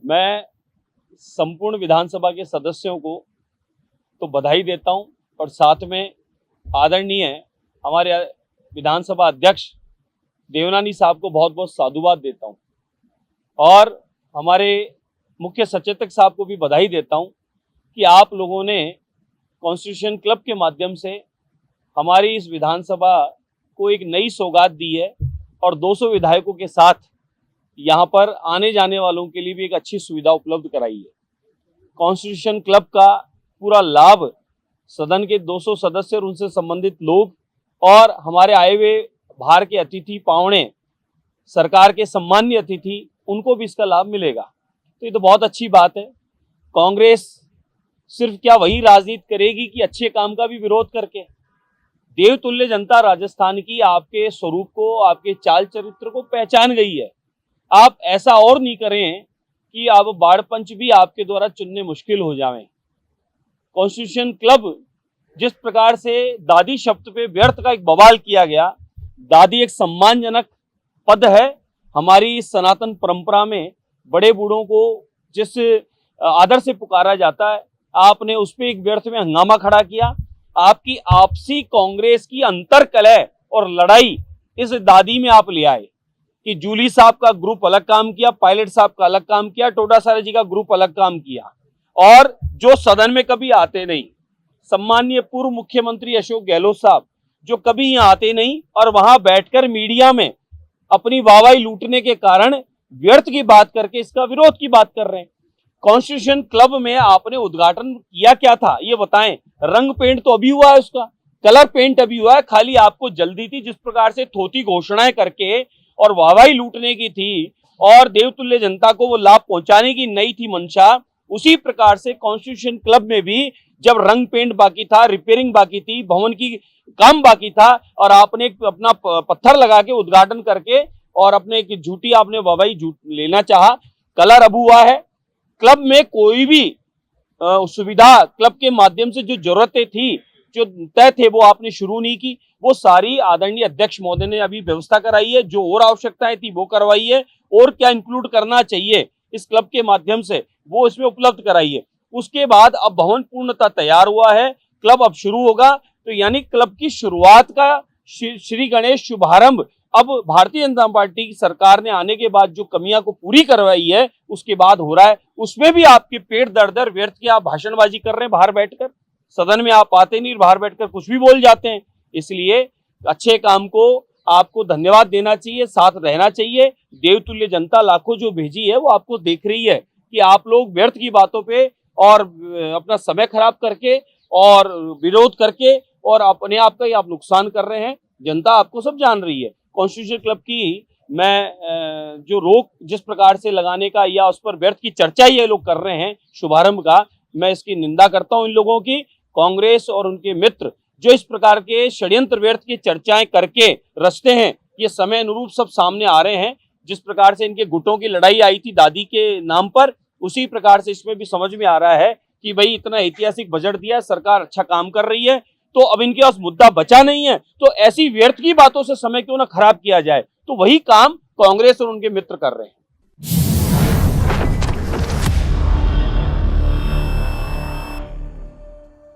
मैं संपूर्ण विधानसभा के सदस्यों को तो बधाई देता हूं और साथ में आदरणीय हमारे विधानसभा अध्यक्ष देवनानी साहब को बहुत बहुत साधुवाद देता हूं और हमारे मुख्य सचेतक साहब को भी बधाई देता हूं कि आप लोगों ने कॉन्स्टिट्यूशन क्लब के माध्यम से हमारी इस विधानसभा को एक नई सौगात दी है और 200 विधायकों के साथ यहाँ पर आने जाने वालों के लिए भी एक अच्छी सुविधा उपलब्ध कराई है। कॉन्स्टिट्यूशन क्लब का पूरा लाभ सदन के 200 सदस्य और उनसे संबंधित लोग और हमारे आए हुए बाहर के अतिथि पावणे, सरकार के सम्मान्य अतिथि, उनको भी इसका लाभ मिलेगा। तो ये तो बहुत अच्छी बात है। कांग्रेस सिर्फ क्या वही राजनीति करेगी कि अच्छे काम का भी विरोध करके? देवतुल्य जनता राजस्थान की आपके स्वरूप को, आपके चाल चरित्र को पहचान गई है। आप ऐसा और नहीं करें कि अब बाढ़ पंच भी आपके द्वारा चुनने मुश्किल हो जाएं। कॉन्स्टिट्यूशन क्लब जिस प्रकार से दादी शब्द पे व्यर्थ का एक बवाल किया गया, दादी एक सम्मानजनक पद है हमारी इस सनातन परंपरा में। बड़े बूढ़ों को जिस आदर से पुकारा जाता है, आपने उस पर एक व्यर्थ में हंगामा खड़ा किया। आपकी आपसी कांग्रेस की अंतरकलह और लड़ाई इस दादी में आप ले आए कि जूली साहब का ग्रुप अलग काम किया, पायलट साहब का अलग काम किया, टोडा सारा जी का ग्रुप अलग काम किया, और जो सदन में कभी आते नहीं, सम्माननीय पूर्व मुख्यमंत्री अशोक गहलोत साहब जो कभी यहाँ आते नहीं और वहां बैठकर मीडिया में अपनी वाहवाही लूटने के कारण व्यर्थ की बात करके इसका विरोध की बात कर रहे हैं। कॉन्स्टिट्यूशन क्लब में आपने उद्घाटन किया क्या था ये बताएं। रंग पेंट तो अभी हुआ है, उसका कलर पेंट अभी हुआ है। खाली आपको जल्दी थी जिस प्रकार से थोथी घोषणाएं करके और वाहवाही लूटने की थी और देवतुल्य जनता को वो लाभ पहुंचाने की नहीं थी मंशा, उसी प्रकार से कॉन्स्टिट्यूशन क्लब में भी जब रंग पेंट बाकी था, रिपेयरिंग बाकी थी, भवन की काम बाकी था और आपने अपना पत्थर लगा के उद्घाटन करके और अपने एक झूठी आपने वाहवाही लेना चाहा। कलर अब हुआ है। क्लब में कोई भी सुविधा क्लब के माध्यम से जो जरूरतें थी, जो तय थे, वो आपने शुरू नहीं की। वो सारी आदरणीय अध्यक्ष महोदय ने अभी व्यवस्था कराई है। जो और आवश्यकताएं थी वो करवाई है, और क्या इंक्लूड करना चाहिए इस क्लब के माध्यम से वो इसमें उपलब्ध कराई है। उसके बाद अब भवन पूर्णतः तैयार हुआ है, क्लब अब शुरू होगा। तो यानी क्लब की शुरुआत का श्री गणेश शुभारंभ अब भारतीय जनता पार्टी की सरकार ने आने के बाद जो कमियां को पूरी करवाई है उसके बाद हो रहा है। उसमें भी आपके पेट दर व्यर्थ की आप भाषणबाजी कर रहे हैं बाहर बैठकर। सदन में आप आते नहीं, बाहर बैठकर कुछ भी बोल जाते हैं। इसलिए अच्छे काम को आपको धन्यवाद देना चाहिए, साथ रहना चाहिए। देवतुल्य जनता लाखों जो भेजी है वो आपको देख रही है कि आप लोग व्यर्थ की बातों पे और अपना समय खराब करके और विरोध करके और अपने आप का ही आप नुकसान कर रहे हैं। जनता आपको सब जान रही है। कॉन्स्टिट्यूशन क्लब की मैं जो रोक जिस प्रकार से लगाने का या उस पर व्यर्थ की चर्चा ये लोग कर रहे हैं शुभारंभ का, मैं इसकी निंदा करता हूं। इन लोगों की, कांग्रेस और उनके मित्र जो इस प्रकार के षड्यंत्र व्यर्थ की चर्चाएं करके रचते हैं, ये समय अनुरूप सब सामने आ रहे हैं। जिस प्रकार से इनके गुटों की लड़ाई आई थी दादी के नाम पर, उसी प्रकार से इसमें भी समझ में आ रहा है कि भाई इतना ऐतिहासिक बजट दिया, सरकार अच्छा काम कर रही है, तो अब इनके पास मुद्दा बचा नहीं है, तो ऐसी व्यर्थ की बातों से समय क्यों ना खराब किया जाए। तो वही काम कांग्रेस और उनके मित्र कर रहे हैं।